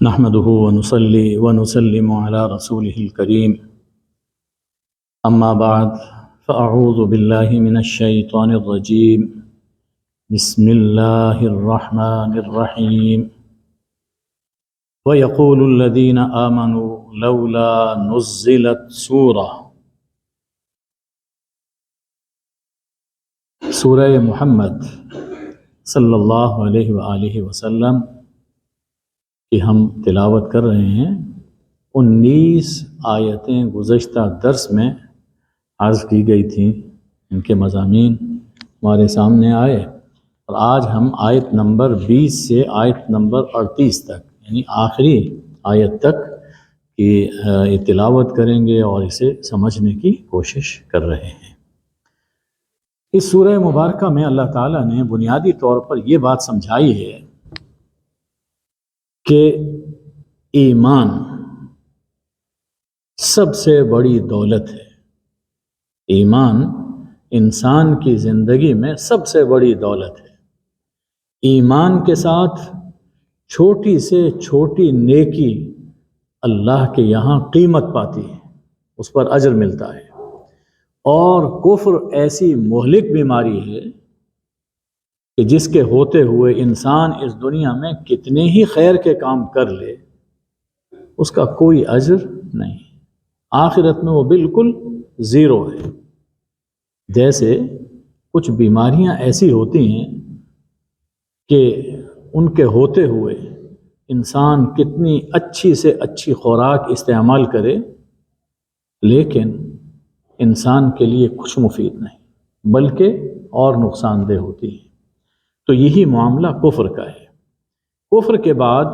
نحمده ونصلي ونسلم على رسوله الكريم أما بعد فأعوذ بالله من الشيطان الرجيم بسم الله الرحمن الرحيم ويقول الذين آمنوا لولا نزلت سورہ محمد صلی اللہ علیہ وآلہ وسلم کہ ہم تلاوت کر رہے ہیں 19 آیتیں گزشتہ درس میں عرض کی گئی تھیں، ان کے مضامین ہمارے سامنے آئے، اور آج ہم آیت نمبر 20 سے آیت نمبر 38 تک یعنی آخری آیت تک کی تلاوت کریں گے اور اسے سمجھنے کی کوشش کر رہے ہیں۔ اس سورہ مبارکہ میں اللہ تعالیٰ نے بنیادی طور پر یہ بات سمجھائی ہے کہ ایمان سب سے بڑی دولت ہے۔ ایمان انسان کی زندگی میں سب سے بڑی دولت ہے۔ ایمان کے ساتھ چھوٹی سے چھوٹی نیکی اللہ کے یہاں قیمت پاتی ہے، اس پر اجر ملتا ہے، اور کفر ایسی مہلک بیماری ہے کہ جس کے ہوتے ہوئے انسان اس دنیا میں کتنے ہی خیر کے کام کر لے اس کا کوئی اجر نہیں، آخرت میں وہ بالکل زیرو ہے۔ جیسے کچھ بیماریاں ایسی ہوتی ہیں کہ ان کے ہوتے ہوئے انسان کتنی اچھی سے اچھی خوراک استعمال کرے لیکن انسان کے لیے کچھ مفید نہیں بلکہ اور نقصان دہ ہوتی ہے۔ تو یہی معاملہ کفر کا ہے۔ کفر کے بعد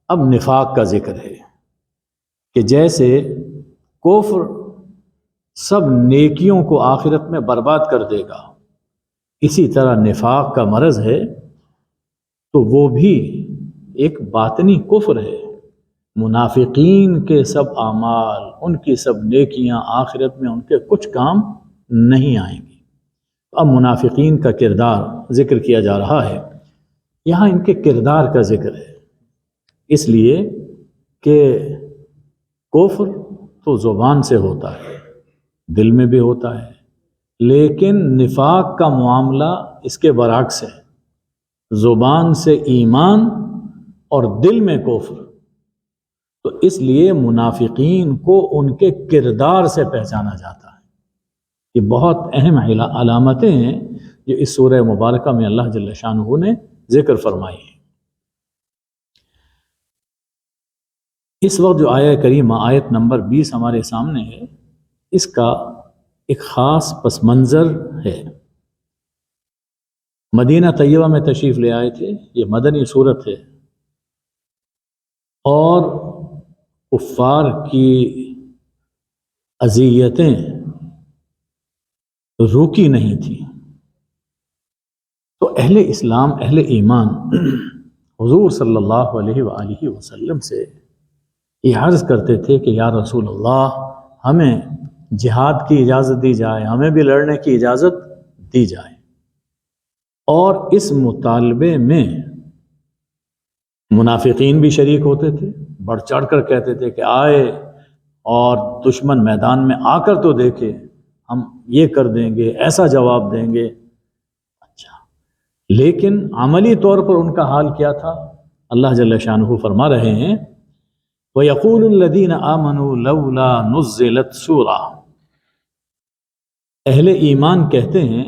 اب نفاق کا ذکر ہے کہ جیسے کفر سب نیکیوں کو آخرت میں برباد کر دے گا، اسی طرح نفاق کا مرض ہے تو وہ بھی ایک باطنی کفر ہے۔ منافقین کے سب اعمال، ان کی سب نیکیاں آخرت میں ان کے کچھ کام نہیں آئیں گی۔ اب منافقین کا کردار ذکر کیا جا رہا ہے، یہاں ان کے کردار کا ذکر ہے، اس لیے کہ کفر تو زبان سے ہوتا ہے، دل میں بھی ہوتا ہے، لیکن نفاق کا معاملہ اس کے برعکس ہے، زبان سے ایمان اور دل میں کفر۔ تو اس لیے منافقین کو ان کے کردار سے پہچانا جاتا ہے۔ یہ بہت اہم علامتیں ہیں جو اس سورہ مبارکہ میں اللہ جل شانہ نے ذکر فرمائی ہیں۔ اس وقت جو آیہ کریمہ آیت نمبر 20 ہمارے سامنے ہے، اس کا ایک خاص پس منظر ہے۔ مدینہ طیبہ میں تشریف لے آئے تھے، یہ مدنی صورت ہے، اور کفار کی اذیتیں رکی نہیں تھی، تو اہل اسلام، اہل ایمان حضور صلی اللہ علیہ وآلہ وسلم سے یہ عرض کرتے تھے کہ یا رسول اللہ، ہمیں جہاد کی اجازت دی جائے، ہمیں بھی لڑنے کی اجازت دی جائے۔ اور اس مطالبے میں منافقین بھی شریک ہوتے تھے، بڑھ چڑھ کر کہتے تھے کہ آئے اور دشمن میدان میں آ کر تو دیکھے، ہم یہ کر دیں گے، ایسا جواب دیں گے۔ اچھا، لیکن عملی طور پر ان کا حال کیا تھا؟ اللہ جل شانہ فرما رہے ہیں وَيَقُولُ الَّذِينَ آمَنُوا لَوْلَا نُزِّلَتْ سُورَةٌ، اہل ایمان کہتے ہیں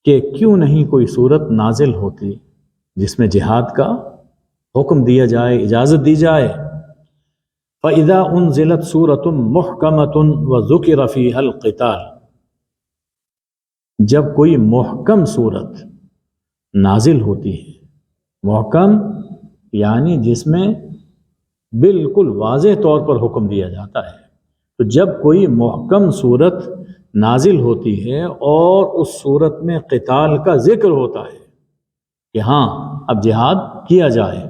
کہ کیوں نہیں کوئی صورت نازل ہوتی جس میں جہاد کا حکم دیا جائے، اجازت دی جائے۔ فَإِذَا أُنزِلَتْ سُورَةٌ مُحْكَمَةٌ وَذُكِرَ فِيهَا الْقِتَالُ، جب کوئی محکم صورت نازل ہوتی ہے، محکم یعنی جس میں بالکل واضح طور پر حکم دیا جاتا ہے، تو جب کوئی محکم صورت نازل ہوتی ہے اور اس صورت میں قتال کا ذکر ہوتا ہے کہ ہاں اب جہاد کیا جائے،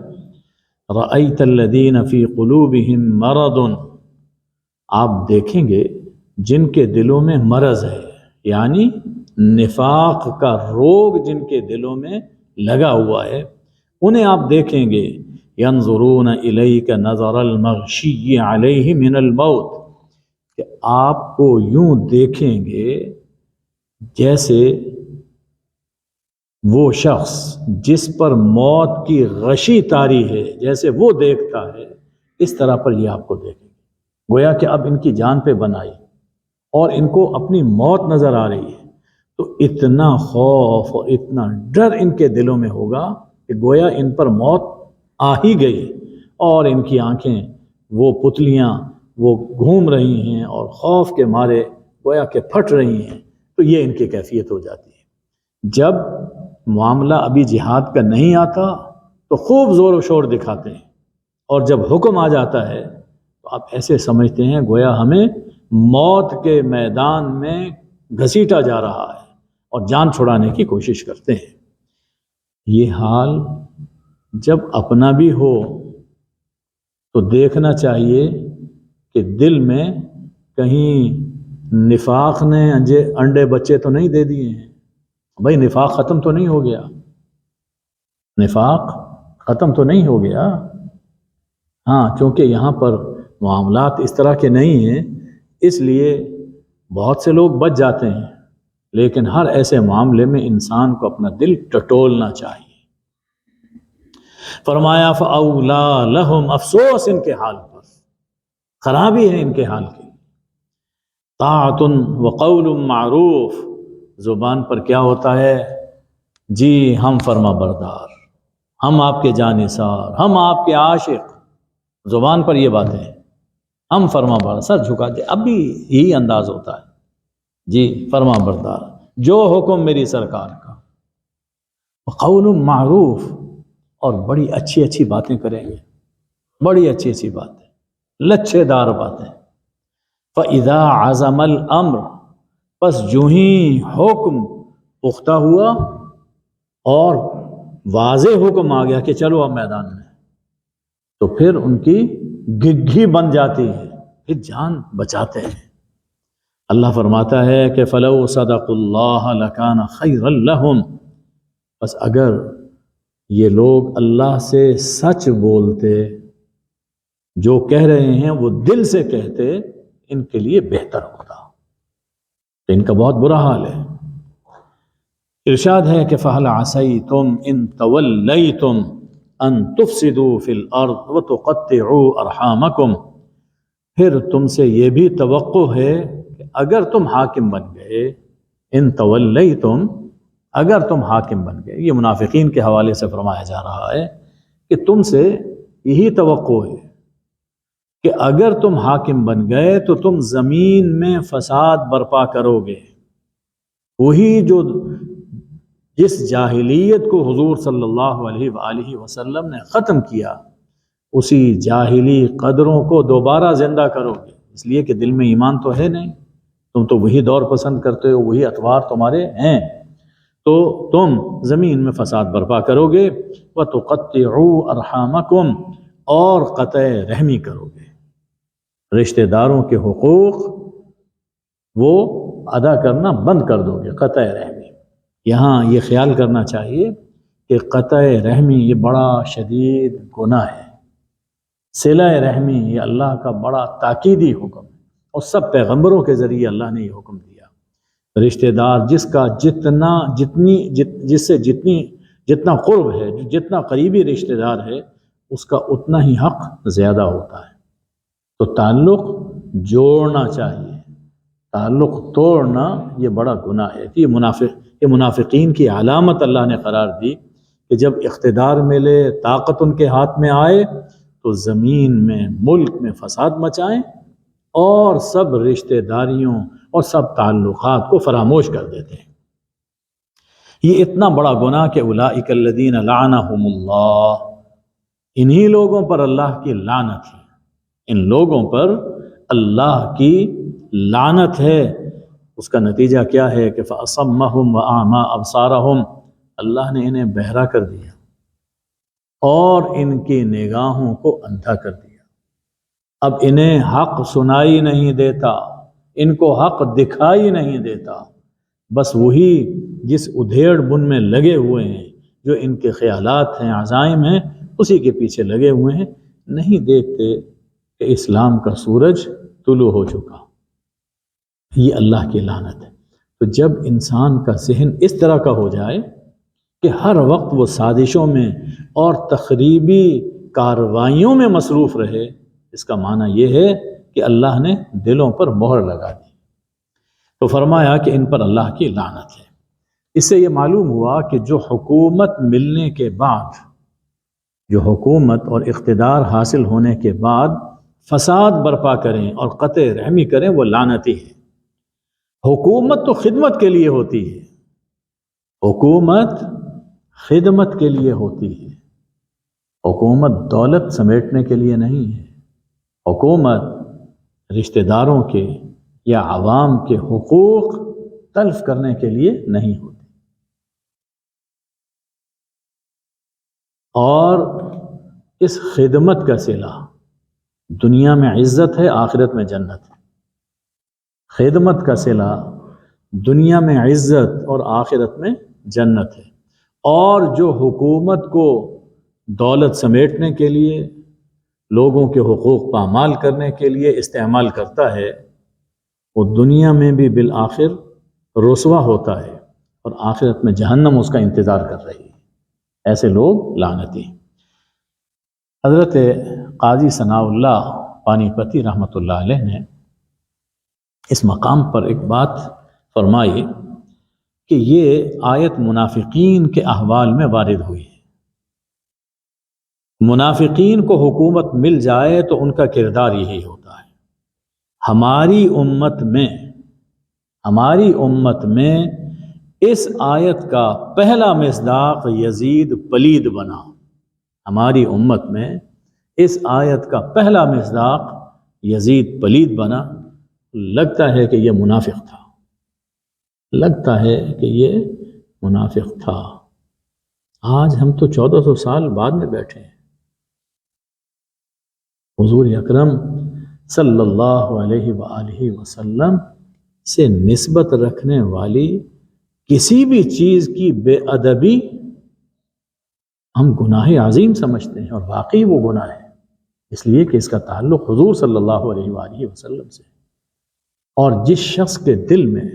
رَأَيْتَ الَّذِينَ فِي قُلُوبِهِم مَرَضٌ، آپ دیکھیں گے جن کے دلوں میں مرض ہے، یعنی نفاق کا روگ جن کے دلوں میں لگا ہوا ہے، انہیں آپ دیکھیں گے ينظرون إليك نظر المغشي عليه من الموت، کہ آپ کو یوں دیکھیں گے جیسے وہ شخص جس پر موت کی غشی طاری ہے، جیسے وہ دیکھتا ہے اس طرح پر یہ آپ کو دیکھیں گے۔ گویا کہ اب ان کی جان پہ بنائی اور ان کو اپنی موت نظر آ رہی ہے، تو اتنا خوف اور اتنا ڈر ان کے دلوں میں ہوگا کہ گویا ان پر موت آ ہی گئی، اور ان کی آنکھیں وہ پتلیاں وہ گھوم رہی ہیں اور خوف کے مارے گویا کہ پھٹ رہی ہیں۔ تو یہ ان کی کیفیت ہو جاتی ہے۔ جب معاملہ ابھی جہاد کا نہیں آتا تو خوب زور و شور دکھاتے ہیں، اور جب حکم آ جاتا ہے تو آپ ایسے سمجھتے ہیں گویا ہمیں موت کے میدان میں گھسیٹا جا رہا ہے اور جان چھڑانے کی کوشش کرتے ہیں۔ یہ حال جب اپنا بھی ہو تو دیکھنا چاہیے کہ دل میں کہیں نفاق نے انڈے بچے تو نہیں دے دیے ہیں۔ بھائی نفاق ختم تو نہیں ہو گیا، نفاق ختم تو نہیں ہو گیا۔ ہاں، کیونکہ یہاں پر معاملات اس طرح کے نہیں ہیں، اس لیے بہت سے لوگ بچ جاتے ہیں، لیکن ہر ایسے معاملے میں انسان کو اپنا دل ٹٹولنا چاہیے۔ فرمایا فَأَوْلَىٰ لَهُمْ، افسوس ان کے حال پر، خرابی ہے ان کے حال کی۔ طاعۃ وقول معروف، زبان پر کیا ہوتا ہے؟ جی ہم فرما بردار، ہم آپ کے جانثار، ہم آپ کے عاشق، زبان پر یہ باتیں ہیں، ہم فرما بردار، سر جھکا دے، اب بھی یہی انداز ہوتا ہے، جی فرما بردار، جو حکم میری سرکار کا۔ وقول معروف، اور بڑی اچھی اچھی باتیں کریں گے، بڑی اچھی اچھی باتیں، لچھے دار باتیں۔ فَإِذَا عَزَمَ الْأَمْرُ، پس جو ہی حکم پختہ ہوا اور واضح حکم آ گیا کہ چلو اب میدان میں، تو پھر ان کی گگھی بن جاتی ہے، پھر جان بچاتے ہیں۔ اللہ فرماتا ہے کہ فَلَوْ صَدَقُوا اللَّهَ لَكَانَ خَيْرًا لَهُمْ، بس اگر یہ لوگ اللہ سے سچ بولتے، جو کہہ رہے ہیں وہ دل سے کہتے، ان کے لیے بہتر ہوتا، تو ان کا بہت برا حال ہے۔ ارشاد ہے کہ فَهَلْ عَسَيْتُمْ إِن تَوَلَّيْتُمْ أَن تُفْسِدُوا فِي الْأَرْضِ وَتُقَطِّعُوا أَرْحَامَكُمْ، پھر تم سے یہ بھی توقع ہے کہ اگر تم حاکم بن گئے، ان تولیتم، اگر تم حاکم بن گئے، یہ منافقین کے حوالے سے فرمایا جا رہا ہے کہ تم سے یہی توقع ہے کہ اگر تم حاکم بن گئے تو تم زمین میں فساد برپا کرو گے، وہی جو جس جاہلیت کو حضور صلی اللہ علیہ وآلہ وسلم نے ختم کیا، اسی جاہلی قدروں کو دوبارہ زندہ کرو گے، اس لیے کہ دل میں ایمان تو ہے نہیں، تم تو وہی دور پسند کرتے ہو، وہی اطوار تمہارے ہیں، تو تم زمین میں فساد برپا کرو گے۔ وَتُقَطِّعُوا أَرْحَامَكُمْ، اور قطع رحمی کرو گے، رشتہ داروں کے حقوق وہ ادا کرنا بند کر دو گے، قطع رحمی۔ یہاں یہ خیال کرنا چاہیے کہ قطع رحمی یہ بڑا شدید گناہ ہے، صلہ رحمی یہ اللہ کا بڑا تاکیدی حکم ہے، اور سب پیغمبروں کے ذریعے اللہ نے یہ حکم دیا۔ رشتہ دار جس کا جس سے جتنا قرب ہے، جتنا قریبی رشتہ دار ہے، اس کا اتنا ہی حق زیادہ ہوتا ہے، تو تعلق جوڑنا چاہیے، تعلق توڑنا یہ بڑا گناہ ہے۔ یہ منافقین کی علامت اللہ نے قرار دی کہ جب اقتدار ملے، طاقت ان کے ہاتھ میں آئے، تو زمین میں، ملک میں فساد مچائیں اور سب رشتہ داریوں اور سب تعلقات کو فراموش کر دیتے ہیں۔ یہ اتنا بڑا گناہ کہ اولئک الذین لعنہم اللہ، انہی لوگوں پر اللہ کی لعنت ہے، ان لوگوں پر اللہ کی لعنت ہے۔ اس کا نتیجہ کیا ہے کہ فَأَصَمَّهُمْ وَأَعْمَىٰ أَبْصَارَهُمْ، اللہ نے انہیں بہرا کر دیا اور ان کی نگاہوں کو اندھا کر دیا، اب انہیں حق سنائی نہیں دیتا، ان کو حق دکھائی نہیں دیتا، بس وہی جس ادھیڑ بن میں لگے ہوئے ہیں، جو ان کے خیالات ہیں، عزائم ہیں، اسی کے پیچھے لگے ہوئے ہیں، نہیں دیکھتے کہ اسلام کا سورج طلوع ہو چکا۔ یہ اللہ کی لعنت ہے۔ تو جب انسان کا ذہن اس طرح کا ہو جائے کہ ہر وقت وہ سازشوں میں اور تخریبی کارروائیوں میں مصروف رہے، اس کا معنی یہ ہے کہ اللہ نے دلوں پر مہر لگا دی۔ تو فرمایا کہ ان پر اللہ کی لعنت ہے۔ اس سے یہ معلوم ہوا کہ جو حکومت ملنے کے بعد، جو حکومت اور اقتدار حاصل ہونے کے بعد فساد برپا کریں اور قطع رحمی کریں، وہ لعنتی ہے۔ حکومت تو خدمت کے لیے ہوتی ہے، حکومت خدمت کے لیے ہوتی ہے، حکومت دولت سمیٹنے کے لیے نہیں ہے، حکومت رشتہ داروں کے یا عوام کے حقوق تلف کرنے کے لیے نہیں ہوتی۔ اور اس خدمت کا صلہ دنیا میں عزت ہے، آخرت میں جنت ہے۔ خدمت کا صلہ دنیا میں عزت اور آخرت میں جنت ہے۔ اور جو حکومت کو دولت سمیٹنے کے لیے، لوگوں کے حقوق پامال کرنے کے لیے استعمال کرتا ہے، وہ دنیا میں بھی بالآخر رسوا ہوتا ہے اور آخرت میں جہنم اس کا انتظار کر رہی ہے۔ ایسے لوگ لعنتی ہیں۔ حضرت قاضی ثناء اللہ پانی پتی رحمۃ اللہ علیہ نے اس مقام پر ایک بات فرمائی کہ یہ آیت منافقین کے احوال میں وارد ہوئی ہے۔ منافقین کو حکومت مل جائے تو ان کا کردار یہی ہوتا ہے۔ ہماری امت میں اس آیت کا پہلا مصداق یزید پلید بنا۔ ہماری امت میں اس آیت کا پہلا مصداق یزید پلید بنا۔ لگتا ہے کہ یہ منافق تھا، لگتا ہے کہ یہ منافق تھا۔ آج ہم تو 1400 سال بعد میں بیٹھے ہیں۔ حضور اکرم صلی اللہ علیہ وآلہ وسلم سے نسبت رکھنے والی کسی بھی چیز کی بے ادبی ہم گناہ عظیم سمجھتے ہیں، اور واقعی وہ گناہ ہے، اس لیے کہ اس کا تعلق حضور صلی اللہ علیہ وآلہ وسلم سے۔ اور جس شخص کے دل میں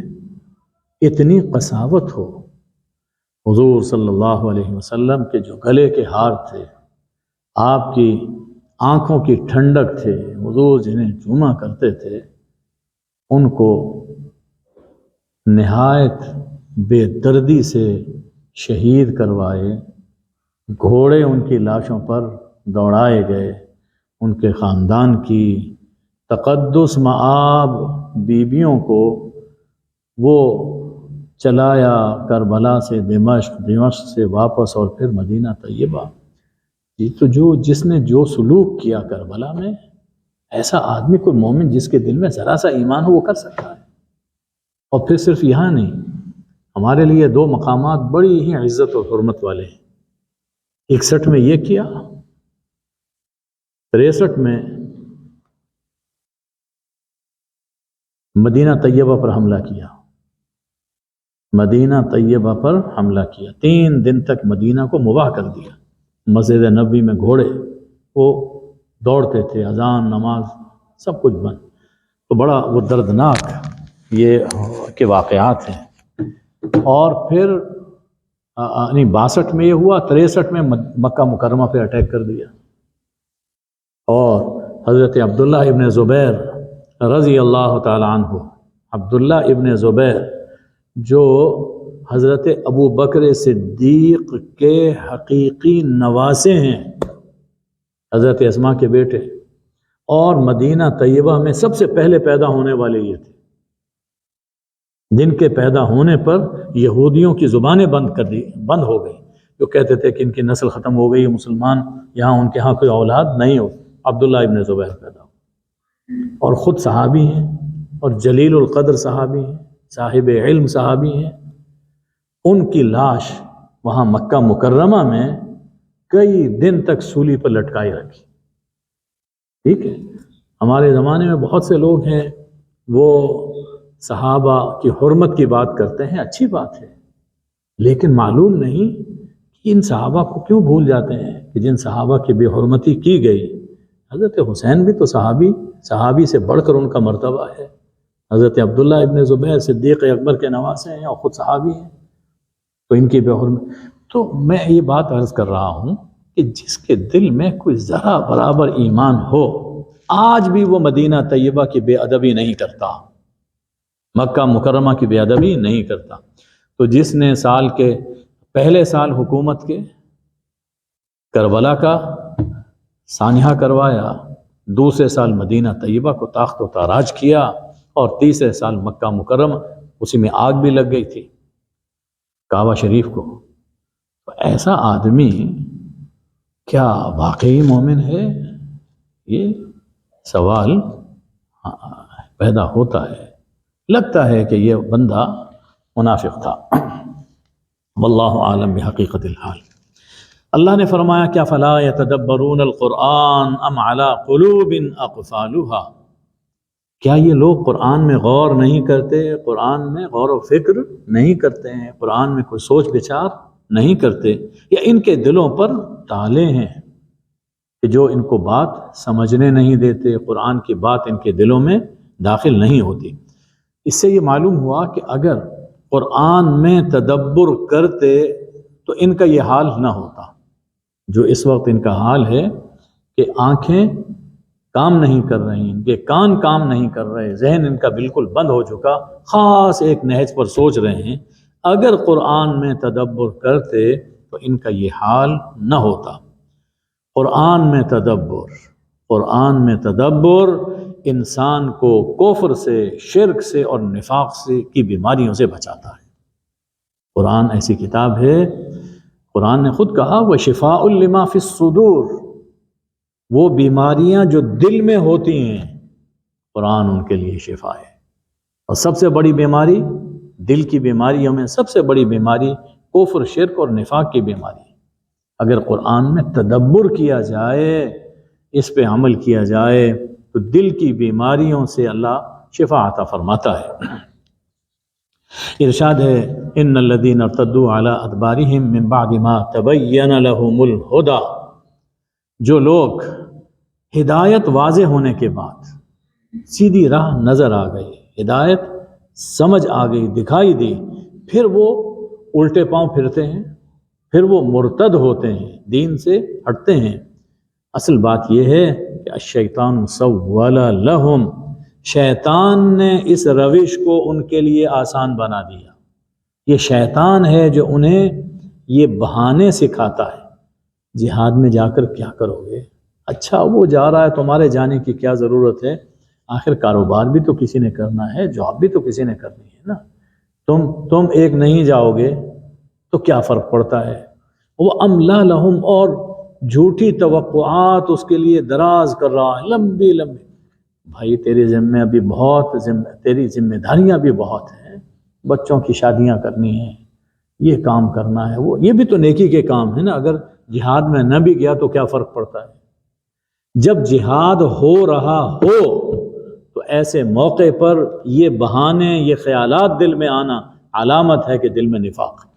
اتنی قساوت ہو، حضور صلی اللہ علیہ وسلم کے جو گلے کے ہار تھے، آپ کی آنکھوں کی ٹھنڈک تھے، حضور جنہیں چوما کرتے تھے، ان کو نہایت بے دردی سے شہید کروائے، گھوڑے ان کی لاشوں پر دوڑائے گئے، ان کے خاندان کی تقدس مآب بیویوں کو وہ چلایا کربلا سے دمشق سے واپس اور پھر مدینہ طیبہ۔ تو جس نے جو سلوک کیا کربلا میں، ایسا آدمی کوئی مومن جس کے دل میں ذرا سا ایمان ہو وہ کر سکتا ہے۔ اور پھر صرف یہاں نہیں، ہمارے لیے 2 مقامات بڑی ہی عزت اور حرمت والے ہیں۔ 61 میں یہ کیا، 63 میں مدینہ طیبہ پر حملہ کیا، مدینہ طیبہ پر حملہ کیا، 3 دن تک مدینہ کو مباح کر دیا۔ مسجد نبوی میں گھوڑے وہ دوڑتے تھے، اذان نماز سب کچھ بند۔ تو بڑا وہ دردناک یہ کے واقعات ہیں۔ اور پھر 62 میں یہ ہوا، 63 میں مکہ مکرمہ پہ اٹیک کر دیا، اور حضرت عبداللہ ابن زبیر رضی اللہ تعالی عنہ، عبداللہ ابن زبیر جو حضرت ابو بکر صدیق کے حقیقی نواسے ہیں، حضرت اسماء کے بیٹے، اور مدینہ طیبہ میں سب سے پہلے پیدا ہونے والے یہ تھے، جن کے پیدا ہونے پر یہودیوں کی زبانیں بند ہو گئی، جو کہتے تھے کہ ان کی نسل ختم ہو گئی، مسلمان یہاں ان کے ہاں کوئی اولاد نہیں ہو۔ عبداللہ ابن زبیر پیدا ہو، اور خود صحابی ہیں، اور جلیل القدر صحابی ہیں، صاحب علم صحابی ہیں۔ ان کی لاش وہاں مکہ مکرمہ میں کئی دن تک سولی پر لٹکائی رکھی۔ ٹھیک ہے، ہمارے زمانے میں بہت سے لوگ ہیں وہ صحابہ کی حرمت کی بات کرتے ہیں، اچھی بات ہے، لیکن معلوم نہیں کہ ان صحابہ کو کیوں بھول جاتے ہیں کہ جن صحابہ کی بے حرمتی کی گئی، حضرت حسین بھی تو صحابی سے بڑھ کر ان کا مرتبہ ہے، حضرت عبداللہ ابن زبیر صدیق اکبر کے نواسے ہیں اور خود صحابی ہیں، تو ان کی بے حرمتی۔ تو میں یہ بات عرض کر رہا ہوں کہ جس کے دل میں کوئی ذرا برابر ایمان ہو، آج بھی وہ مدینہ طیبہ کی بے ادبی نہیں کرتا، مکہ مکرمہ کی بے ادبی نہیں کرتا۔ تو جس نے سال کے پہلے سال حکومت کے کربلا کا سانحہ کروایا، دوسرے سال مدینہ طیبہ کو تاخت و تاراج کیا، اور تیسرے سال مکہ مکرمہ، اسی میں آگ بھی لگ گئی تھی کعبہ شریف کو، تو ایسا آدمی کیا واقعی مومن ہے؟ یہ سوال پیدا ہوتا ہے، لگتا ہے کہ یہ بندہ منافق تھا، واللہ عالم بحقیقت الحال۔ اللہ نے فرمایا کیا فلا یتدبرون القرآن ام علی قلوب اقفالها، کیا یہ لوگ قرآن میں غور نہیں کرتے، قرآن میں غور و فکر نہیں کرتے ہیں، قرآن میں کوئی سوچ بچار نہیں کرتے، یا ان کے دلوں پر تالے ہیں کہ جو ان کو بات سمجھنے نہیں دیتے، قرآن کی بات ان کے دلوں میں داخل نہیں ہوتی۔ اس سے یہ معلوم ہوا کہ اگر قرآن میں تدبر کرتے تو ان کا یہ حال نہ ہوتا جو اس وقت ان کا حال ہے، کہ آنکھیں کام نہیں کر رہی، ان کے کان کام نہیں کر رہے، ذہن ان کا بالکل بند ہو چکا، خاص ایک نہج پر سوچ رہے ہیں۔ اگر قرآن میں تدبر کرتے تو ان کا یہ حال نہ ہوتا۔ قرآن میں تدبر انسان کو کفر سے، شرک سے اور نفاق سے کی بیماریوں سے بچاتا ہے۔ قرآن ایسی کتاب ہے، قرآن نے خود کہا وَشِفَاءٌ لِمَا فِي الصُّدُورِ، وہ بیماریاں جو دل میں ہوتی ہیں قرآن ان کے لیے شفا ہے۔ اور سب سے بڑی بیماری، دل کی بیماریوں میں سب سے بڑی بیماری کفر، شرک اور نفاق کی بیماری ہے۔ اگر قرآن میں تدبر کیا جائے، اس پہ عمل کیا جائے، تو دل کی بیماریوں سے اللہ شفا عطا فرماتا ہے۔ ارشاد ہے ان الذین ارتدوا علی ادبارہم من بعد ما تبین لہم الہدی، جو لوگ ہدایت واضح ہونے کے بعد، سیدھی راہ نظر آ گئی، ہدایت سمجھ آ گئی، دکھائی دی، پھر وہ الٹے پاؤں پھرتے ہیں، پھر وہ مرتد ہوتے ہیں، دین سے ہٹتے ہیں۔ اصل بات یہ ہے کہ الشیطان سول لہم، شیطان نے اس روش کو ان کے لیے آسان بنا دیا۔ یہ شیطان ہے جو انہیں یہ بہانے سکھاتا ہے، جہاد میں جا کر کیا کرو گے؟ اچھا وہ جا رہا ہے، تمہارے جانے کی کیا ضرورت ہے؟ آخر کاروبار بھی تو کسی نے کرنا ہے، جاب بھی تو کسی نے کرنی ہے نا، تم ایک نہیں جاؤ گے تو کیا فرق پڑتا ہے؟ وہ املا لہم، اور جھوٹی توقعات اس کے لیے دراز کر رہا ہے، لمبی لمبی۔ بھائی تیرے ذمہ ابھی تیری ذمہ داریاں بھی بہت ہیں، بچوں کی شادیاں کرنی ہیں، یہ کام کرنا ہے، وہ یہ بھی تو نیکی کے کام ہے نا۔ اگر جہاد میں نہ بھی گیا تو کیا فرق پڑتا ہے؟ جب جہاد ہو رہا ہو تو ایسے موقع پر یہ بہانے، یہ خیالات دل میں آنا علامت ہے کہ دل میں نفاق ہے۔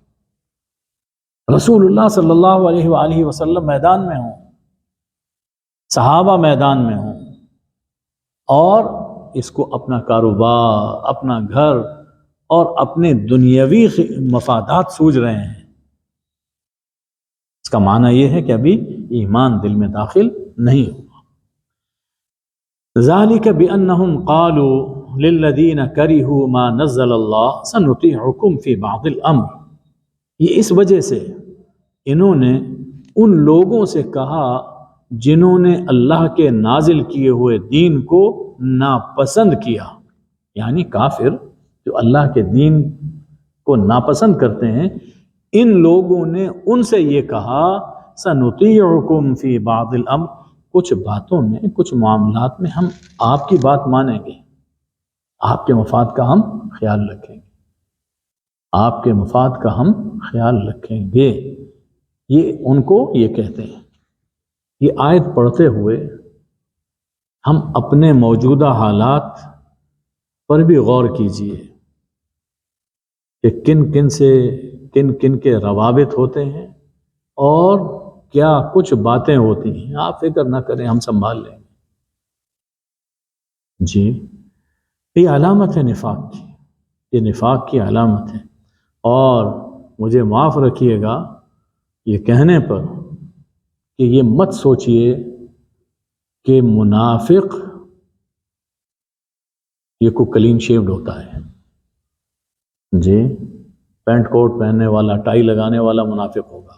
رسول اللہ صلی اللہ علیہ وآلہ وسلم میدان میں ہوں، صحابہ میدان میں ہوں، اور اس کو اپنا کاروبار، اپنا گھر اور اپنے دنیاوی مفادات سوچ رہے ہیں، اس کا معنی یہ ہے کہ ابھی ایمان دل میں داخل نہیں ہوا۔ ذالک بانہم قالوا للذین کرہوا ما نزل اللہ سنطیعکم فی بعض الامر، یہ اس وجہ سے انہوں نے ان لوگوں سے کہا جنہوں نے اللہ کے نازل کیے ہوئے دین کو ناپسند کیا، یعنی کافر جو اللہ کے دین کو ناپسند کرتے ہیں، ان لوگوں نے ان سے یہ کہا سنطیعکم فی بعض الامر، کچھ باتوں میں، کچھ معاملات میں ہم آپ کی بات مانیں گے، آپ کے مفاد کا ہم خیال رکھیں گے، آپ کے مفاد کا ہم خیال رکھیں گے، یہ ان کو یہ کہتے ہیں۔ یہ آیت پڑھتے ہوئے ہم اپنے موجودہ حالات پر بھی غور کیجئے کہ کن کن کے روابط ہوتے ہیں، اور کیا کچھ باتیں ہوتی ہیں، آپ فکر نہ کریں، ہم سنبھال لیں گے۔ جی، یہ علامت ہے نفاق کی، یہ نفاق کی علامت ہے۔ اور مجھے معاف رکھیے گا یہ کہنے پر کہ یہ مت سوچئے کہ منافق یہ کو کلین شیوڈ ہوتا ہے، جی پینٹ کوٹ پہننے والا، ٹائی لگانے والا منافق ہوگا،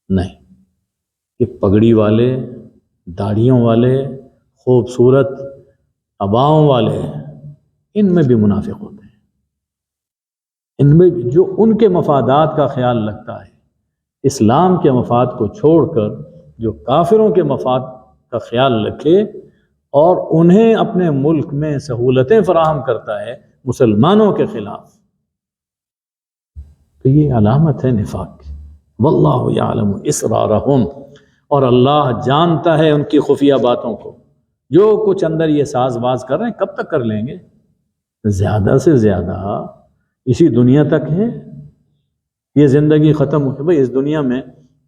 نہیں، یہ پگڑی والے، داڑھیوں والے، خوبصورت عباؤں والے، ان میں بھی منافق ہوتے ہیں، ان میں بھی جو ان کے مفادات کا خیال رکھتا ہے، اسلام کے مفاد کو چھوڑ کر جو کافروں کے مفاد کا خیال رکھے اور انہیں اپنے ملک میں سہولتیں فراہم کرتا ہے مسلمانوں کے خلاف، تو یہ علامت ہے نفاق کی۔ واللہ یعلم اسرارہم، اور اللہ جانتا ہے ان کی خفیہ باتوں کو، جو کچھ اندر یہ ساز باز کر رہے ہیں کب تک کر لیں گے؟ زیادہ سے زیادہ اسی دنیا تک ہے، یہ زندگی ختم ہوئی بھائی اس دنیا میں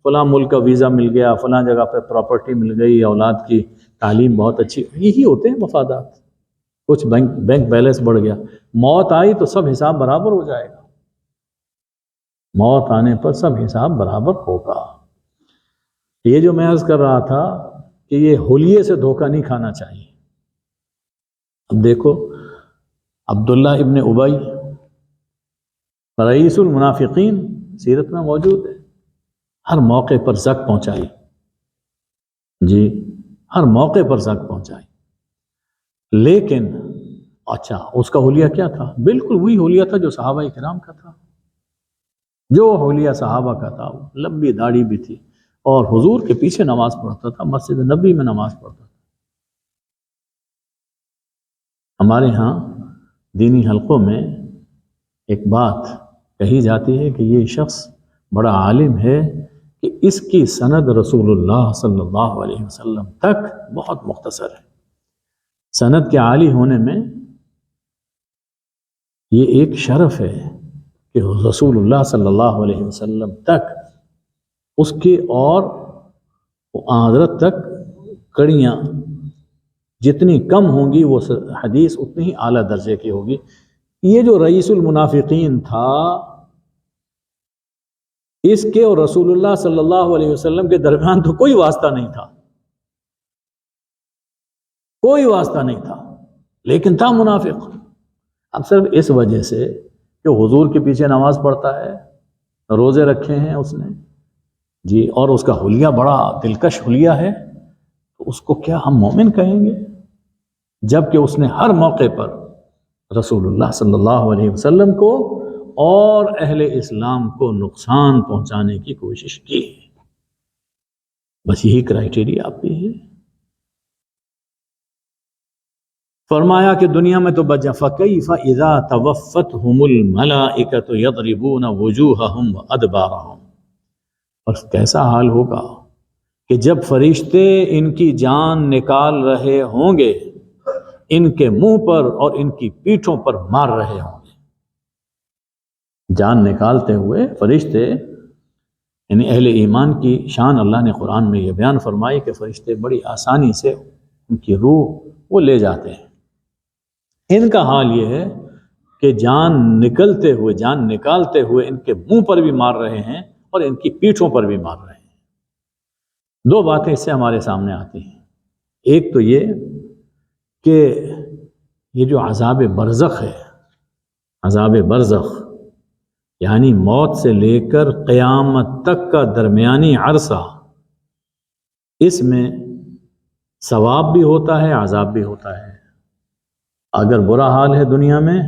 فلاں ملک کا ویزا مل گیا، فلاں جگہ پہ پراپرٹی مل گئی، اولاد کی تعلیم بہت اچھی، یہی ہوتے ہیں مفادات، کچھ بینک بیلنس بڑھ گیا، موت آئی تو سب حساب برابر ہو جائے گا، موت آنے پر سب حساب برابر ہوگا۔ یہ جو میں عرض کر رہا تھا کہ یہ حلیے سے دھوکہ نہیں کھانا چاہیے۔ اب دیکھو عبداللہ ابن ابی رئیس المنافقین سیرت میں موجود ہے، ہر موقع پر زک پہنچائی، جی ہر موقع پر زک پہنچائی، لیکن اچھا اس کا حلیہ کیا تھا؟ بالکل وہی حلیہ تھا جو صحابہ کرام کا تھا، جو حلیہ صحابہ کا تھا، لمبی داڑھی بھی تھی اور حضور کے پیچھے نماز پڑھتا تھا، مسجد نبی میں نماز پڑھتا تھا۔ ہمارے ہاں دینی حلقوں میں ایک بات کہی جاتی ہے کہ یہ شخص بڑا عالم ہے کہ اس کی سند رسول اللہ صلی اللہ علیہ وسلم تک بہت مختصر ہے۔ سند کے عالی ہونے میں یہ ایک شرف ہے کہ رسول اللہ صلی اللہ علیہ وسلم تک اس کے اور حضرت تک کڑیاں جتنی کم ہوں گی وہ حدیث اتنی ہی اعلیٰ درجے کی ہوگی۔ یہ جو رئیس المنافقین تھا، اس کے اور رسول اللہ صلی اللہ علیہ وسلم کے درمیان تو کوئی واسطہ نہیں تھا، کوئی واسطہ نہیں تھا، لیکن تھا منافق۔ اب صرف اس وجہ سے کہ حضور کے پیچھے نماز پڑھتا ہے، روزے رکھے ہیں اس نے، جی اور اس کا حلیہ بڑا دلکش حلیہ ہے، تو اس کو کیا ہم مومن کہیں گے؟ جبکہ اس نے ہر موقع پر رسول اللہ صلی اللہ علیہ وسلم کو اور اہل اسلام کو نقصان پہنچانے کی کوشش کی ہے۔ بس یہی کرائیٹیریا آپ بھی ہے۔ فرمایا کہ دنیا میں تو بچا فَكَيْفَ إِذَا تَوَفَّتْهُمُ الْمَلَائِكَةُ يَضْرِبُونَ وُجُوهَهُمْ وَأَدْبَارَهُمْ، اور کیسا حال ہوگا کہ جب فرشتے ان کی جان نکال رہے ہوں گے، ان کے منہ پر اور ان کی پیٹھوں پر مار رہے ہوں گے۔ جان نکالتے ہوئے فرشتے، یعنی اہل ایمان کی شان اللہ نے قرآن میں یہ بیان فرمائی کہ فرشتے بڑی آسانی سے ان کی روح وہ لے جاتے ہیں۔ ان کا حال یہ ہے کہ جان نکالتے ہوئے ان کے منہ پر بھی مار رہے ہیں اور ان کی پیٹھوں پر بھی مار رہے ہیں۔ دو باتیں اس سے ہمارے سامنے آتی ہیں۔ ایک تو یہ کہ یہ جو عذاب برزخ ہے، عذاب برزخ یعنی موت سے لے کر قیامت تک کا درمیانی عرصہ، اس میں ثواب بھی ہوتا ہے، عذاب بھی ہوتا ہے۔ اگر برا حال ہے دنیا میں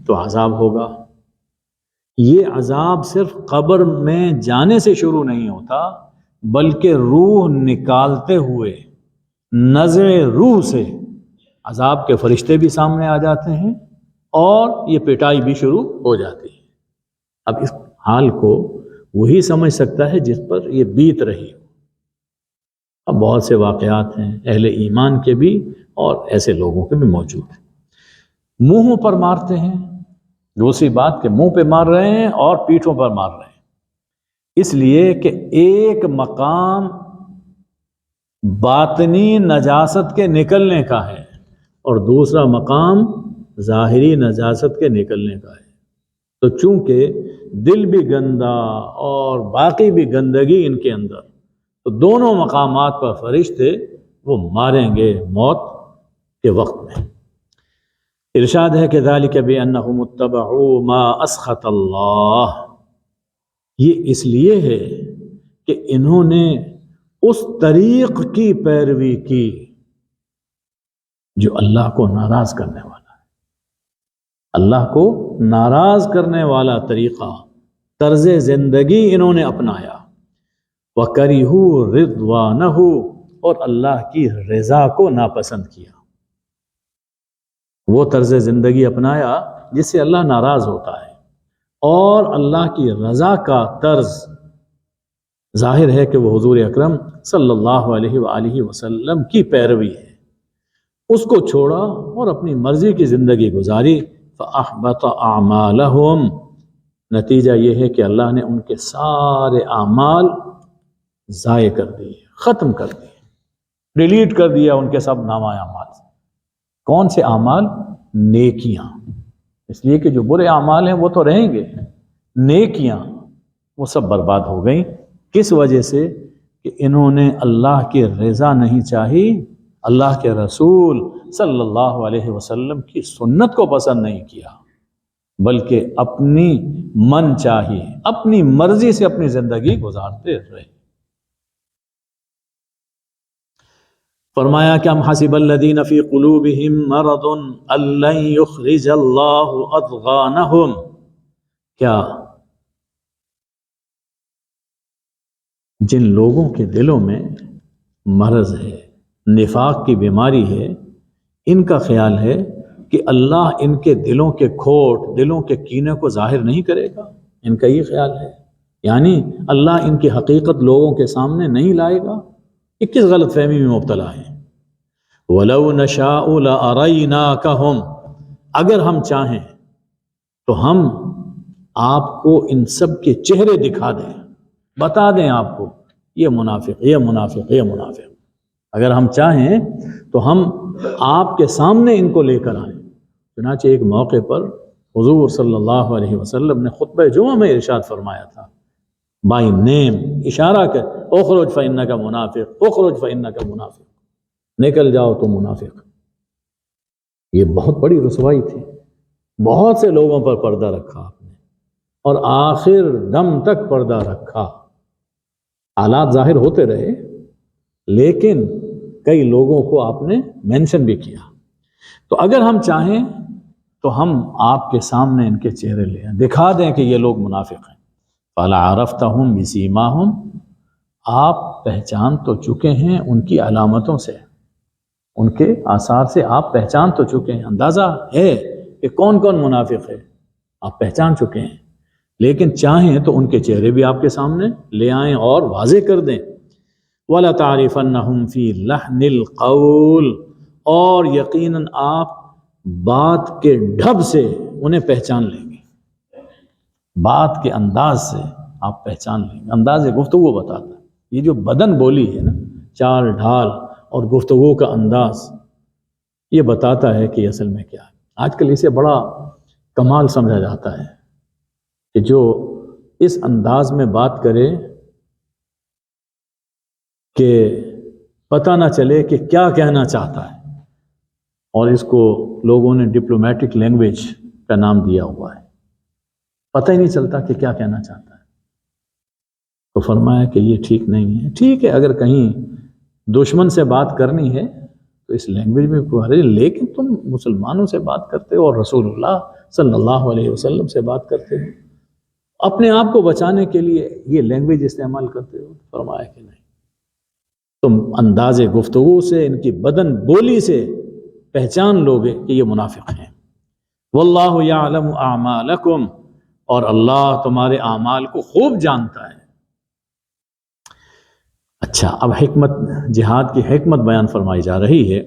تو عذاب ہوگا۔ یہ عذاب صرف قبر میں جانے سے شروع نہیں ہوتا، بلکہ روح نکالتے ہوئے نزع روح سے عذاب کے فرشتے بھی سامنے آ جاتے ہیں اور یہ پٹائی بھی شروع ہو جاتی ہے۔ اب اس حال کو وہی سمجھ سکتا ہے جس پر یہ بیت رہی ہو۔ اب بہت سے واقعات ہیں اہل ایمان کے بھی اور ایسے لوگوں کے بھی موجود ہیں۔ منہ پر مارتے ہیں، دوسری بات کہ منہ پہ مار رہے ہیں اور پیٹھوں پر مار رہے ہیں۔ اس لیے کہ ایک مقام باطنی نجاست کے نکلنے کا ہے اور دوسرا مقام ظاہری نجاست کے نکلنے کا ہے. تو چونکہ دل بھی گندا اور باقی بھی گندگی ان کے اندر، تو دونوں مقامات پر فرشتے وہ ماریں گے موت کے وقت میں. ارشاد ہے کہ ذالک بانہم اتبعوا ما اسخط اللہ، یہ اس لیے ہے کہ انہوں نے اس طریق کی پیروی کی جو اللہ کو ناراض کرنے والا ہے. اللہ کو ناراض کرنے والا طریقہ، طرز زندگی انہوں نے اپنایا. وَكَرِهُوا رِضْوَانَهُ، اور اللہ کی رضا کو ناپسند کیا. وہ طرز زندگی اپنایا جس سے اللہ ناراض ہوتا ہے، اور اللہ کی رضا کا طرز ظاہر ہے کہ وہ حضور اکرم صلی اللہ علیہ وآلہ وسلم کی پیروی ہے. اس کو چھوڑا اور اپنی مرضی کی زندگی گزاری. فَأَحْبَطَ أَعْمَالَهُمْ، نتیجہ یہ ہے کہ اللہ نے ان کے سارے اعمال ضائع کر دیے، ختم کر دیے، ڈیلیٹ کر دیا ان کے سب نامہ اعمال. کون سے اعمال؟ نیکیاں. اس لیے کہ جو برے اعمال ہیں وہ تو رہیں گے، نیکیاں وہ سب برباد ہو گئیں. کس وجہ سے؟ کہ انہوں نے اللہ کی رضا نہیں چاہی، اللہ کے رسول صلی اللہ علیہ وسلم کی سنت کو پسند نہیں کیا، بلکہ اپنی من چاہی، اپنی مرضی سے اپنی زندگی گزارتے رہے. فرمایا کہ ام حسب الذین فی قلوبہم مرض ان لن یخرج اللہ اضغانہم، کیا جن لوگوں کے دلوں میں مرض ہے، نفاق کی بیماری ہے، ان کا خیال ہے کہ اللہ ان کے دلوں کے کھوٹ، دلوں کے کینے کو ظاہر نہیں کرے گا؟ ان کا یہ خیال ہے، یعنی اللہ ان کی حقیقت لوگوں کے سامنے نہیں لائے گا. یہ کس غلط فہمی میں مبتلا ہے؟ وَلَوْ نَشَاءُ لَأَرَيْنَاكَهُمْ، اگر ہم چاہیں تو ہم آپ کو ان سب کے چہرے دکھا دیں، بتا دیں آپ کو یہ منافق، یہ منافق، یہ منافق. اگر ہم چاہیں تو ہم آپ کے سامنے ان کو لے کر آئیں. چنانچہ ایک موقع پر حضور صلی اللہ علیہ وسلم نے خطبہ جمعہ میں ارشاد فرمایا تھا، بائی نیم، اشارہ کر، اخرج فإنک منافق، اخرج فإنک منافق، نکل جاؤ تو منافق. یہ بہت بڑی رسوائی تھی. بہت سے لوگوں پر پردہ رکھا آپ نے، اور آخر دم تک پردہ رکھا. حالات ظاہر ہوتے رہے، لیکن کئی لوگوں کو آپ نے مینشن بھی کیا. تو اگر ہم چاہیں تو ہم آپ کے سامنے ان کے چہرے لے آئیں، دکھا دیں کہ یہ لوگ منافق ہیں. فَلَعَرَفْتَهُمْ بِسِيمَاهُمْ، آپ پہچان تو چکے ہیں ان کی علامتوں سے، ان کے آثار سے آپ پہچان تو چکے ہیں، اندازہ ہے کہ کون کون منافق ہے، آپ پہچان چکے ہیں. لیکن چاہیں تو ان کے چہرے بھی آپ کے سامنے لے آئیں اور واضح کر دیں. وَلَتَعْرِفَنَّهُمْ فِي لَحْنِ الْقَوْلِ، اور یقیناً آپ بات کے ڈھب سے انہیں پہچان لیں گے، بات کے انداز سے آپ پہچان لیں گے. انداز گفتگو بتاتا ہے. یہ جو بدن بولی ہے نا، چال ڈھال اور گفتگو کا انداز، یہ بتاتا ہے کہ اصل میں کیا ہے. آج کل اسے بڑا کمال سمجھا جاتا ہے کہ جو اس انداز میں بات کرے کہ پتہ نہ چلے کہ کیا کہنا چاہتا ہے، اور اس کو لوگوں نے ڈپلومیٹک لینگویج کا نام دیا ہوا ہے. پتہ ہی نہیں چلتا کہ کیا کہنا چاہتا ہے. تو فرمایا کہ یہ ٹھیک نہیں ہے. ٹھیک ہے، اگر کہیں دشمن سے بات کرنی ہے تو اس لینگویج میں کوئی حرج نہیں، لیکن تم مسلمانوں سے بات کرتے ہو اور رسول اللہ صلی اللہ علیہ وسلم سے بات کرتے ہو، اپنے آپ کو بچانے کے لیے یہ لینگویج استعمال کرتے ہو. فرمایا کہ نہیں، تم انداز گفتگو سے، ان کی بدن بولی سے پہچان لوگے کہ یہ منافق ہیں. واللہ یعلم اعمالکم، اور اللہ تمہارے اعمال کو خوب جانتا ہے. اچھا، اب حکمت، جہاد کی حکمت بیان فرمائی جا رہی ہے.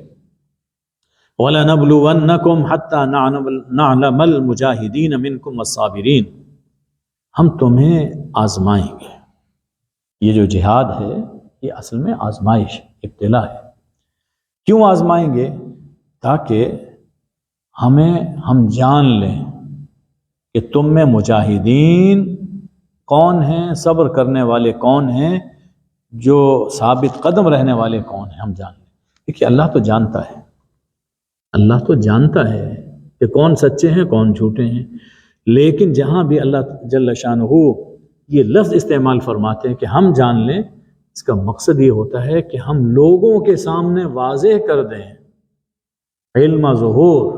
وَلَنَبْلُوَنَّكُمْ حَتَّى نَعْلَمَ الْمُجَاهِدِينَ مِنْكُمْ وَالصَّابِرِينَ، ہم تمہیں آزمائیں گے. یہ جو جہاد ہے یہ اصل میں آزمائش، ابتلا ہے۔ کیوں آزمائیں گے؟ تاکہ ہم جان لیں کہ تم میں مجاہدین کون ہیں، صبر کرنے والے کون ہیں، جو ثابت قدم رہنے والے کون ہیں، ہم جان لیں۔ دیکھیے اللہ تو جانتا ہے، اللہ تو جانتا ہے کہ کون سچے ہیں کون جھوٹے ہیں، لیکن جہاں بھی اللہ جل شانہ یہ لفظ استعمال فرماتے ہیں کہ ہم جان لیں، اس کا مقصد یہ ہوتا ہے کہ ہم لوگوں کے سامنے واضح کر دیں، علم ظہور،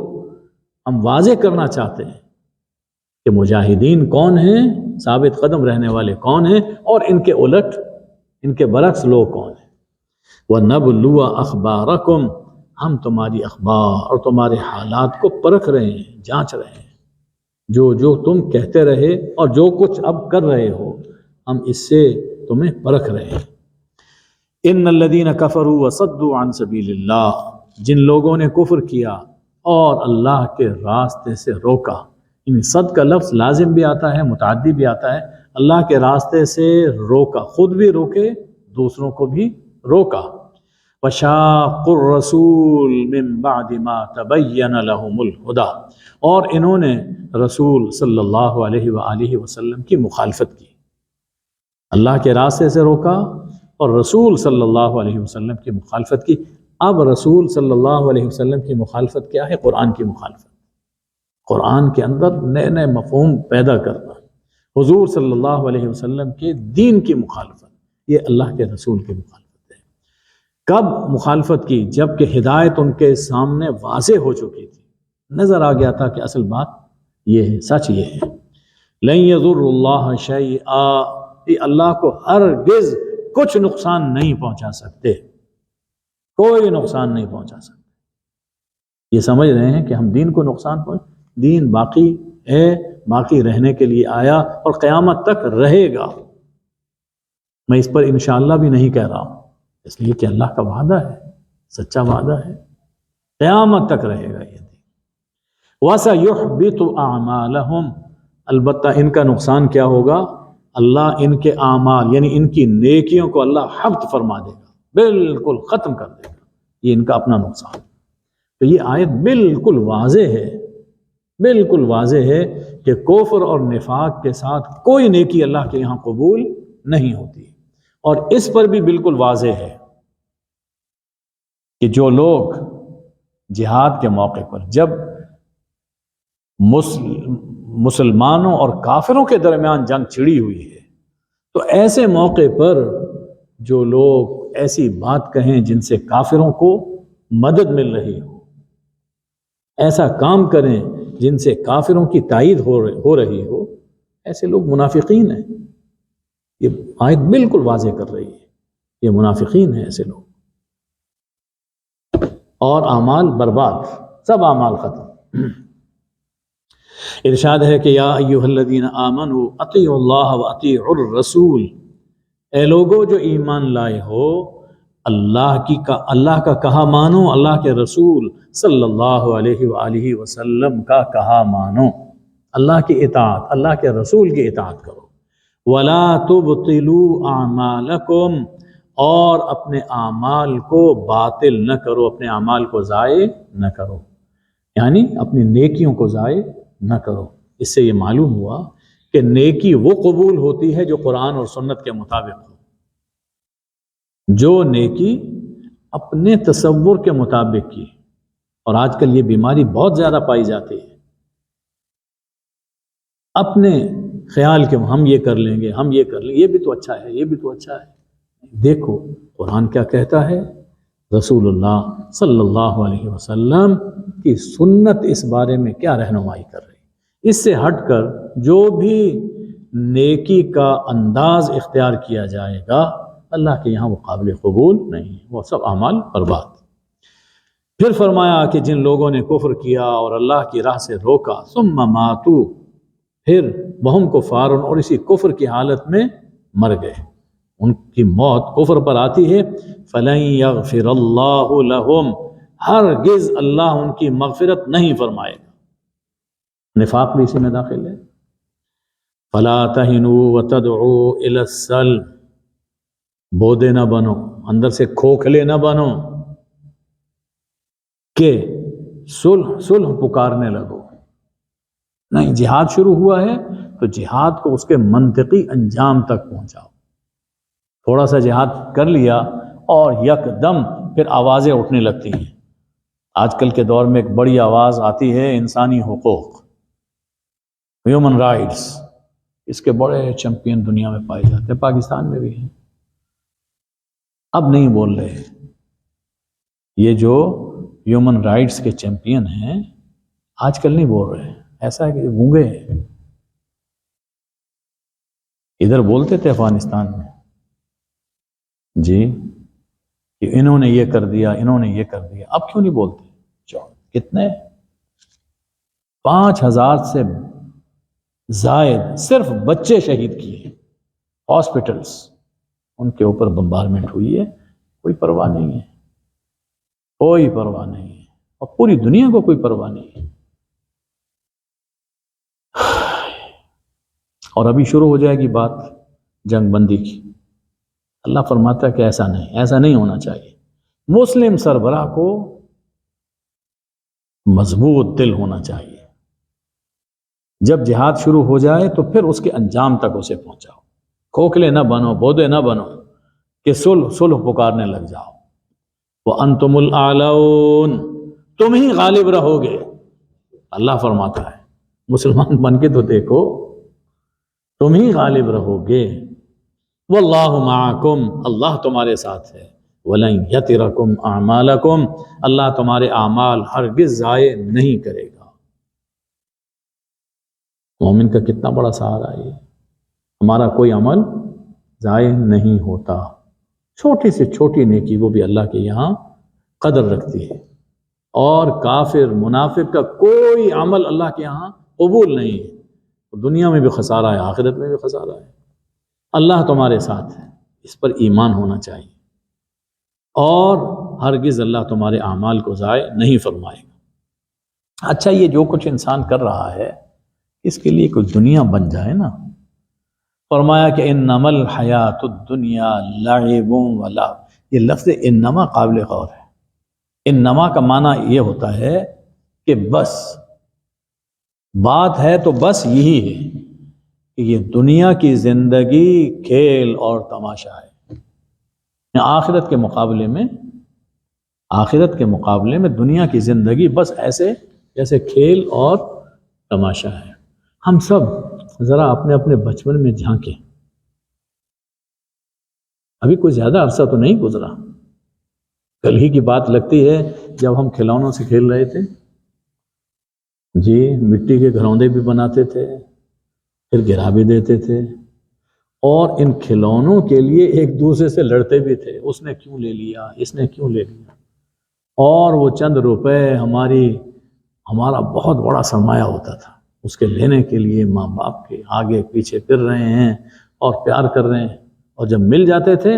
ہم واضح کرنا چاہتے ہیں کہ مجاہدین کون ہیں، ثابت قدم رہنے والے کون ہیں، اور ان کے الٹ، ان کے برعکس لوگ کون ہیں۔ وَنَبْلُوَ أَخْبَارَكُمْ، ہم تمہاری اخبار اور تمہارے حالات کو پرکھ رہے ہیں، جانچ رہے ہیں، جو تم کہتے رہے اور جو کچھ اب کر رہے ہو، ہم اس سے تمہیں پرکھ رہے ہیں۔ ان الذین کفروا وصدوا عن سبیل اللہ، جن لوگوں نے کفر کیا اور اللہ کے راستے سے روکا، یعنی صد کا لفظ لازم بھی آتا ہے، متعدی بھی آتا ہے، اللہ کے راستے سے روکا، خود بھی روکے، دوسروں کو بھی روکا۔ وَشَاقُّوا الرَّسُولَ مِن بَعْدِ مَا تَبَيَّنَ لَهُمُ الْهُدَى، اور انہوں نے رسول صلی اللہ علیہ وآلہ وسلم کی مخالفت کی، اللہ کے راستے سے روکا اور رسول صلی اللہ علیہ وسلم کی مخالفت کی۔ اب رسول صلی اللہ علیہ وسلم کی مخالفت کیا ہے؟ قرآن کی مخالفت، قرآن کے اندر نئے نئے مفہوم پیدا کرنا، حضور صلی اللہ علیہ وسلم کے دین کی مخالفت، یہ اللہ کے رسول کی مخالفت ہے۔ کب مخالفت کی؟ جب کہ ہدایت ان کے سامنے واضح ہو چکی تھی، نظر آ گیا تھا کہ اصل بات یہ ہے، سچ یہ ہے۔ لن یضر اللہ شیئا، یہ اللہ کو ہرگز کچھ نقصان نہیں پہنچا سکتے، کوئی نقصان نہیں پہنچا سکتے۔ یہ سمجھ رہے ہیں کہ ہم دین کو نقصان دین باقی ہے، باقی رہنے کے لیے آیا اور قیامت تک رہے گا۔ میں اس پر انشاءاللہ بھی نہیں کہہ رہا ہوں، اس لیے کہ اللہ کا وعدہ ہے، سچا وعدہ ہے، قیامت تک رہے گا یہ دین۔ وَسَيُحْبِطُ أَعْمَالَهُمْ، البتہ ان کا نقصان کیا ہوگا؟ اللہ ان کے اعمال یعنی ان کی نیکیوں کو اللہ حبط فرما دے گا، بالکل ختم کر دے گا، یہ ان کا اپنا نقصان۔ تو یہ آیت بالکل واضح ہے، بالکل واضح ہے کہ کفر اور نفاق کے ساتھ کوئی نیکی اللہ کے یہاں قبول نہیں ہوتی، اور اس پر بھی بالکل واضح ہے کہ جو لوگ جہاد کے موقع پر جب مسلمانوں اور کافروں کے درمیان جنگ چھڑی ہوئی ہے، تو ایسے موقع پر جو لوگ ایسی بات کہیں جن سے کافروں کو مدد مل رہی ہو، ایسا کام کریں جن سے کافروں کی تائید ہو رہی ہو، ایسے لوگ منافقین ہیں۔ یہ آیت بالکل واضح کر رہی ہے، یہ منافقین ہیں ایسے لوگ، اور اعمال برباد، سب اعمال ختم۔ ارشاد ہے کہ یا ایھا الذین آمنوا اطیعوا اللہ واطیعوا الرسول، اے لوگو جو ایمان لائے ہو، اللہ کا کہا مانو، اللہ کے رسول صلی اللہ علیہ وآلہ وسلم کا کہا مانو، اللہ کی اطاعت، اللہ کے رسول کی اطاعت کرو۔ ولا تبطلوا اعمالکم، اور اپنے اعمال کو باطل نہ کرو، اپنے اعمال کو ضائع نہ کرو، یعنی اپنی نیکیوں کو ضائع نہ کرو۔ اس سے یہ معلوم ہوا کہ نیکی وہ قبول ہوتی ہے جو قرآن اور سنت کے مطابق ہو، جو نیکی اپنے تصور کے مطابق کی، اور آج کل یہ بیماری بہت زیادہ پائی جاتی ہے، اپنے خیال کہ ہم یہ کر لیں گے، ہم یہ کر لیں، یہ بھی تو اچھا ہے، یہ بھی تو اچھا ہے۔ دیکھو قرآن کیا کہتا ہے، رسول اللہ صلی اللہ علیہ وسلم کی سنت اس بارے میں کیا رہنمائی کر رہی ہے۔ اس سے ہٹ کر جو بھی نیکی کا انداز اختیار کیا جائے گا، اللہ کے یہاں وہ قابل قبول نہیں ہے، وہ سب اعمال برباد۔ پھر فرمایا کہ جن لوگوں نے کفر کیا اور اللہ کی راہ سے روکا، ثم ماتوا، پھر وہم کفار، اور اسی کفر کی حالت میں مر گئے، ان کی موت کفر پر آتی ہے، فلن یغفر اللہ لہم، ہرگز اللہ ان کی مغفرت نہیں فرمائے گا۔ نفاق بھی اسی میں داخل ہے۔ فلا تہنوا وتدعوا الی السلم، بودے نہ بنو، اندر سے کھوکھلے نہ بنو کہ صلح پکارنے لگو. نہیں، جہاد شروع ہوا ہے تو جہاد کو اس کے منطقی انجام تک پہنچاؤ. تھوڑا سا جہاد کر لیا اور یک دم پھر آوازیں اٹھنے لگتی ہیں. آج کل کے دور میں ایک بڑی آواز آتی ہے انسانی حقوق، ہیومن رائٹس. اس کے بڑے چیمپئن دنیا میں پائے جاتے ہیں، پاکستان میں بھی ہیں. اب نہیں بول رہے. یہ جو ہیومن رائٹس کے چیمپئن ہیں آج کل نہیں بول رہے. ایسا ہے کہ گونگے ہیں. ادھر بولتے تھے افغانستان میں جی کہ انہوں نے یہ کر دیا، انہوں نے یہ کر دیا. اب کیوں نہیں بولتے؟ کتنے 5,000 سے زائد صرف بچے شہید کیے. ہاسپٹلز ان کے اوپر بمبارمنٹ ہوئی ہے، کوئی پرواہ نہیں ہے، کوئی پرواہ نہیں ہے، اور پوری دنیا کو کوئی پرواہ نہیں ہے. اور ابھی شروع ہو جائے گی بات جنگ بندی کی. اللہ فرماتا ہے کہ ایسا نہیں ہونا چاہیے. مسلم سربراہ کو مضبوط دل ہونا چاہیے. جب جہاد شروع ہو جائے تو پھر اس کے انجام تک اسے پہنچاؤ. کھوکھلے نہ بنو، بودے نہ بنو کہ صلح پکارنے لگ جاؤ. وَأَنْتُمُ الْأَعْلَوْنَ، تم ہی غالب رہو گے. اللہ فرماتا ہے مسلمان بن کے تو دیکھو، تم ہی غالب رہو گے. وَاللَّهُ مَعَكُمْ، اللہ تمہارے ساتھ ہے. وَلَنْ يَتِرَكُمْ أَعْمَالَكُمْ، اللہ تمہارے اعمال ہرگز ضائع نہیں کرے گا. مومن کا کتنا بڑا سہارا ہے. ہمارا کوئی عمل ضائع نہیں ہوتا. چھوٹی سے چھوٹی نیکی وہ بھی اللہ کے یہاں قدر رکھتی ہے. اور کافر منافق کا کوئی عمل اللہ کے یہاں قبول نہیں ہے. دنیا میں بھی خسارہ ہے، آخرت میں بھی خسارہ ہے. اللہ تمہارے ساتھ ہے، اس پر ایمان ہونا چاہیے. اور ہرگز اللہ تمہارے اعمال کو ضائع نہیں فرمائے گا. اچھا، یہ جو کچھ انسان کر رہا ہے اس کے لیے کوئی دنیا بن جائے نا. فرمایا کہ انما الحیات الدنیا لعب ولہو. یہ لفظ انما قابل غور ہے. انما کا معنی یہ ہوتا ہے کہ بس بات ہے تو بس یہی ہے کہ یہ دنیا کی زندگی کھیل اور تماشا ہے. آخرت کے مقابلے میں دنیا کی زندگی بس ایسے جیسے کھیل اور تماشا ہے. ہم سب ذرا اپنے اپنے بچپن میں جھانکیں. ابھی کوئی زیادہ عرصہ تو نہیں گزرا، کل ہی کی بات لگتی ہے جب ہم کھلونوں سے کھیل رہے تھے. جی، مٹی کے گھروندے بھی بناتے تھے، پھر گرا بھی دیتے تھے، اور ان کھلونوں کے لیے ایک دوسرے سے لڑتے بھی تھے. اس نے کیوں لے لیا، اس نے کیوں لے لیا. اور وہ چند روپے ہمارا بہت بڑا سرمایہ ہوتا تھا. اس کے لینے کے لیے ماں باپ کے آگے پیچھے پھر رہے ہیں اور پیار کر رہے ہیں. اور جب مل جاتے تھے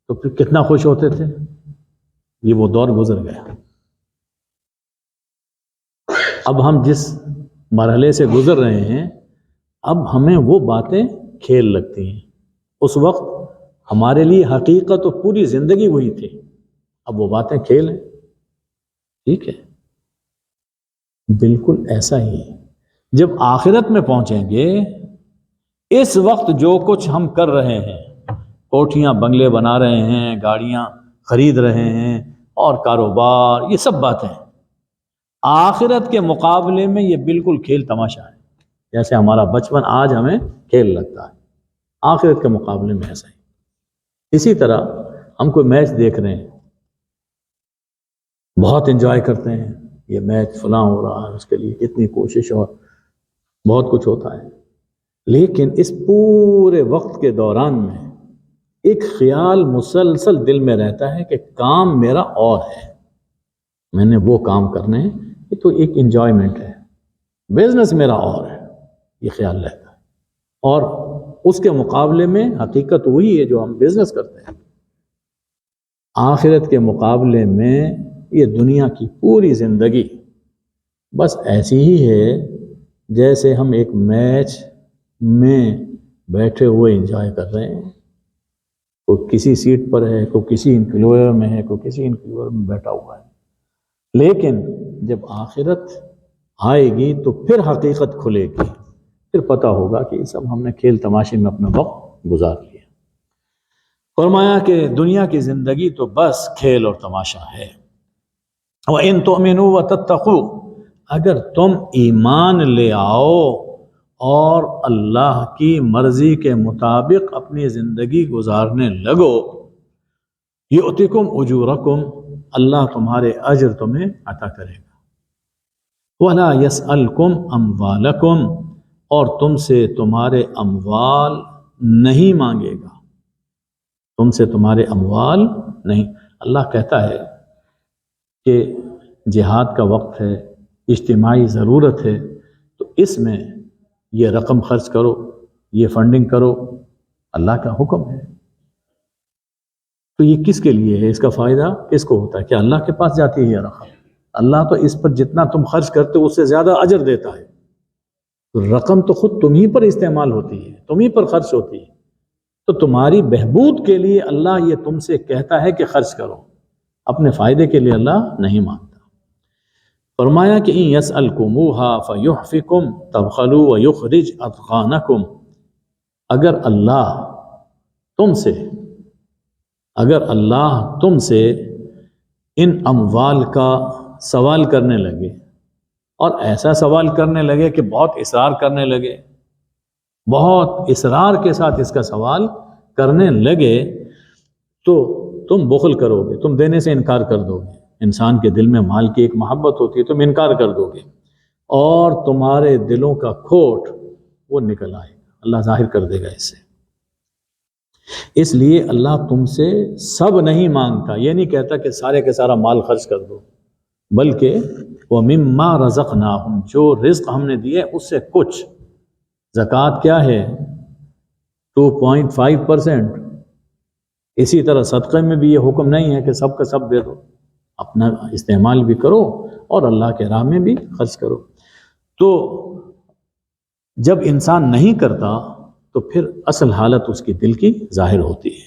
تو پھر کتنا خوش ہوتے تھے. یہ وہ دور گزر گیا. اب ہم جس مرحلے سے گزر رہے ہیں اب ہمیں وہ باتیں کھیل لگتی ہیں. اس وقت ہمارے لیے حقیقت و پوری زندگی وہی تھی، اب وہ باتیں کھیل ہیں. ٹھیک ہے، بالکل ایسا ہی ہے. جب آخرت میں پہنچیں گے اس وقت جو کچھ ہم کر رہے ہیں، کوٹھیاں بنگلے بنا رہے ہیں، گاڑیاں خرید رہے ہیں اور کاروبار، یہ سب باتیں آخرت کے مقابلے میں یہ بالکل کھیل تماشا ہے. جیسے ہمارا بچپن آج ہمیں کھیل لگتا ہے، آخرت کے مقابلے میں ایسا ہی. اسی طرح ہم کوئی میچ دیکھ رہے ہیں، بہت انجوائے کرتے ہیں. یہ میچ فلاں ہو رہا ہے، اس کے لیے کتنی کوشش اور بہت کچھ ہوتا ہے. لیکن اس پورے وقت کے دوران میں ایک خیال مسلسل دل میں رہتا ہے کہ کام میرا اور ہے، میں نے وہ کام کرنے ہیں. یہ تو ایک انجوائمنٹ ہے. بزنس میرا اور ہے، یہ خیال رہتا ہے. اور اس کے مقابلے میں حقیقت وہی ہے جو ہم بزنس کرتے ہیں. آخرت کے مقابلے میں یہ دنیا کی پوری زندگی بس ایسی ہی ہے جیسے ہم ایک میچ میں بیٹھے ہوئے انجوائے کر رہے ہیں. کوئی کسی سیٹ پر ہے، کوئی کسی انکلوئر میں ہے، کوئی کسی انکلوئر میں بیٹھا ہوا ہے. لیکن جب آخرت آئے گی تو پھر حقیقت کھلے گی، پھر پتہ ہوگا کہ یہ سب ہم نے کھیل تماشے میں اپنا وقت گزار لیا. فرمایا کہ دنیا کی زندگی تو بس کھیل اور تماشا ہے. وَإِن تُؤْمِنُوا وَتَتَّقُوا، اگر تم ایمان لے آؤ اور اللہ کی مرضی کے مطابق اپنی زندگی گزارنے لگو، یؤتکم اجورکم، اللہ تمہارے اجر تمہیں عطا کرے گا. ولا یسألکم اموالکم، اور تم سے تمہارے اموال نہیں مانگے گا، تم سے تمہارے اموال نہیں. اللہ کہتا ہے کہ جہاد کا وقت ہے، اجتماعی ضرورت ہے، تو اس میں یہ رقم خرچ کرو، یہ فنڈنگ کرو، اللہ کا حکم ہے. تو یہ کس کے لیے ہے؟ اس کا فائدہ کس کو ہوتا ہے؟ کہ اللہ کے پاس جاتی ہے یہ رقم. اللہ تو اس پر جتنا تم خرچ کرتے ہو اس سے زیادہ اجر دیتا ہے. تو رقم تو خود تم ہی پر استعمال ہوتی ہے، تم ہی پر خرچ ہوتی ہے. تو تمہاری بہبود کے لیے اللہ یہ تم سے کہتا ہے کہ خرچ کرو، اپنے فائدے کے لیے اللہ نہیں مانتا. فرمایا کہ ان یسألکموها فیحفکم تبخلوا ویخرج اضغانکم، اگر اللہ تم سے ان اموال کا سوال کرنے لگے، اور ایسا سوال کرنے لگے کہ بہت اصرار کرنے لگے، بہت اصرار کے ساتھ اس کا سوال کرنے لگے، تو تم بخل کرو گے، تم دینے سے انکار کر دو گے. انسان کے دل میں مال کی ایک محبت ہوتی ہے، تم انکار کر دو گے، اور تمہارے دلوں کا کھوٹ وہ نکل آئے گا، اللہ ظاہر کر دے گا اس سے. اس لیے اللہ تم سے سب نہیں مانگتا، یہ نہیں کہتا کہ سارے کے سارا مال خرچ کر دو، بلکہ وَمِمَّا رَزَقْنَاهُمْ، جو رزق ہم نے دیے اس سے کچھ. زکوٰۃ کیا ہے؟ 2.5%. اسی طرح صدقے میں بھی یہ حکم نہیں ہے کہ سب کا سب دے دو، اپنا استعمال بھی کرو اور اللہ کے راہ میں بھی خرچ کرو. تو جب انسان نہیں کرتا تو پھر اصل حالت اس کی دل کی ظاہر ہوتی ہے.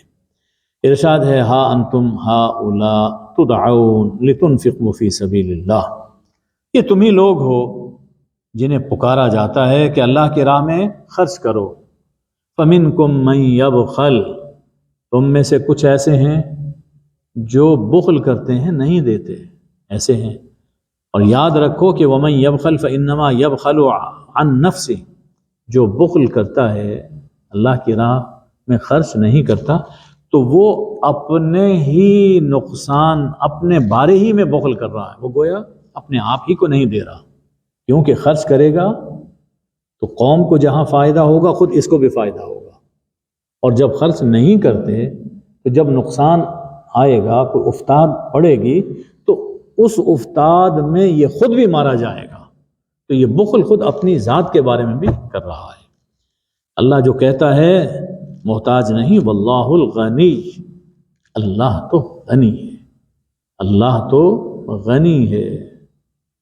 ارشاد ہے ہا انتم ہؤلاء تدعون لتنفقوا فی سبیل اللہ، یہ تم ہی لوگ ہو جنہیں پکارا جاتا ہے کہ اللہ کی راہ میں خرچ کرو. فمنکم من یبخل، تم میں سے کچھ ایسے ہیں جو بخل کرتے ہیں، نہیں دیتے، ایسے ہیں. اور یاد رکھو کہ ومن یبخل فانما یبخل عن نفسہ، جو بخل کرتا ہے اللہ کی راہ میں خرچ نہیں کرتا تو وہ اپنے ہی نقصان، اپنے بارے ہی میں بخل کر رہا ہے، وہ گویا اپنے آپ ہی کو نہیں دے رہا. کیونکہ خرچ کرے گا تو قوم کو جہاں فائدہ ہوگا خود اس کو بھی فائدہ ہوگا، اور جب خرچ نہیں کرتے تو جب نقصان آئے گا، کوئی افتاد پڑے گی تو اس افتاد میں یہ خود بھی مارا جائے گا. تو یہ بخل خود اپنی ذات کے بارے میں بھی کر رہا ہے. اللہ جو کہتا ہے محتاج نہیں، واللہ الغنی، اللہ تو غنی ہے، اللہ تو غنی ہے،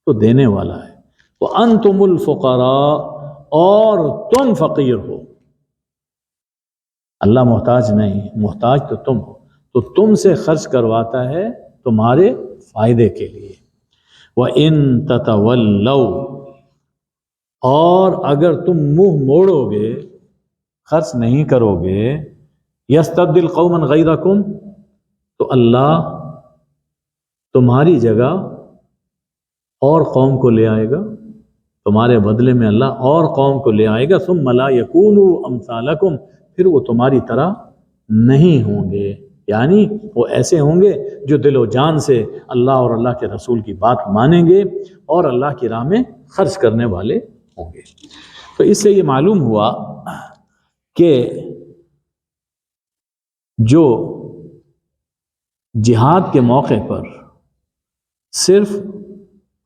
تو دینے والا ہے. وَأَنْتُمُ الْفُقَرَاءُ، اور تم فقیر ہو. اللہ محتاج نہیں، محتاج تو تم ہو، تو تم سے خرچ کرواتا ہے تمہارے فائدے کے لیے. وَإِن تَتَوَلَّوْا، اور اگر تم منہ موڑو گے، خرچ نہیں کرو گے، یستبدل قوما غیرکم، تو اللہ تمہاری جگہ اور قوم کو لے آئے گا، تمہارے بدلے میں اللہ اور قوم کو لے آئے گا. ثم لا یکونوا امثالکم، پھر وہ تمہاری طرح نہیں ہوں گے، یعنی وہ ایسے ہوں گے جو دل و جان سے اللہ اور اللہ کے رسول کی بات مانیں گے اور اللہ کی راہ میں خرچ کرنے والے ہوں گے. تو اس سے یہ معلوم ہوا کہ جو جہاد کے موقع پر صرف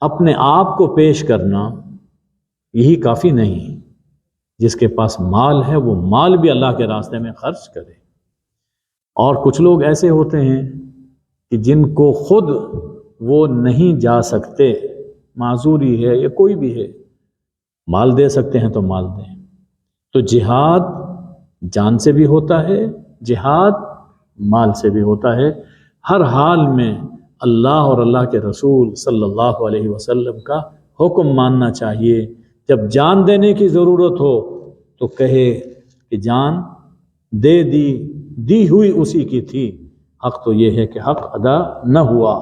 اپنے آپ کو پیش کرنا یہی کافی نہیں، جس کے پاس مال ہے وہ مال بھی اللہ کے راستے میں خرچ کرے. اور کچھ لوگ ایسے ہوتے ہیں کہ جن کو خود وہ نہیں جا سکتے، معذوری ہے یا کوئی بھی ہے، مال دے سکتے ہیں تو مال دیں. تو جہاد جان سے بھی ہوتا ہے، جہاد مال سے بھی ہوتا ہے۔ ہر حال میں اللہ اور اللہ کے رسول صلی اللہ علیہ وسلم کا حکم ماننا چاہیے۔ جب جان دینے کی ضرورت ہو تو کہے کہ جان دے دی ہوئی اسی کی تھی، حق تو یہ ہے کہ حق ادا نہ ہوا،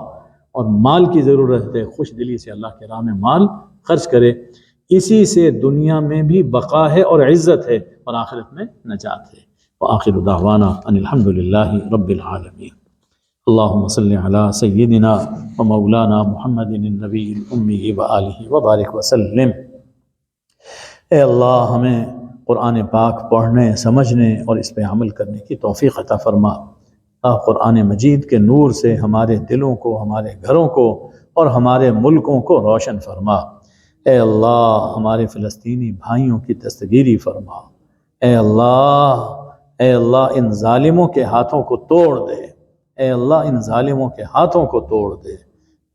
اور مال کی ضرورت ہے، خوش دلی سے اللہ کے راہ میں مال خرچ کرے، اسی سے دنیا میں بھی بقا ہے اور عزت ہے اور آخرت میں نجات ہے۔ وآخر دعوانا ان الحمد للہ رب العالمین۔ اللہم صلی علی سیدنا و مولانا محمد النبی الامی وآلہ وبارک وسلم۔ اے اللہ ہمیں قرآن پاک پڑھنے، سمجھنے اور اس پہ عمل کرنے کی توفیق عطا فرما۔ قرآن مجید کے نور سے ہمارے دلوں کو، ہمارے گھروں کو اور ہمارے ملکوں کو روشن فرما۔ اے اللہ ہمارے فلسطینی بھائیوں کی دستگیری فرما۔ اے اللہ ان ظالموں کے ہاتھوں کو توڑ دے۔ اے اللہ ان ظالموں کے ہاتھوں کو توڑ دے۔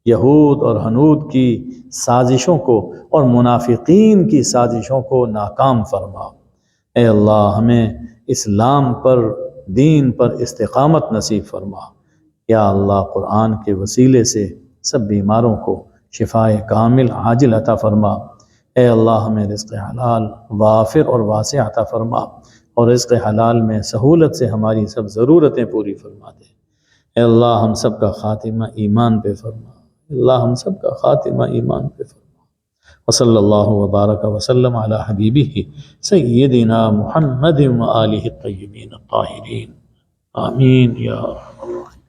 یہود اور ہنود کی سازشوں کو اور منافقین کی سازشوں کو ناکام فرما۔ اے اللہ ہمیں اسلام پر، دین پر استقامت نصیب فرما۔ یا اللہ قرآن کے وسیلے سے سب بیماروں کو شفاء کامل عاجل عطا فرما۔ اے اللہ ہمیں رزق حلال وافر اور واسع عطا فرما، اور رزق حلال میں سہولت سے ہماری سب ضرورتیں پوری فرما دے۔ اے اللہ ہم سب کا خاتمہ ایمان پہ فرما۔ اللہ ہم سب کا خاتمہ ایمان پہ فرما۔ وصلی اللہ وبارک وسلم علی حبیبہ سیدنا محمد و آلہ الطیبین الطاہرین۔ آمین یا رب العالمین۔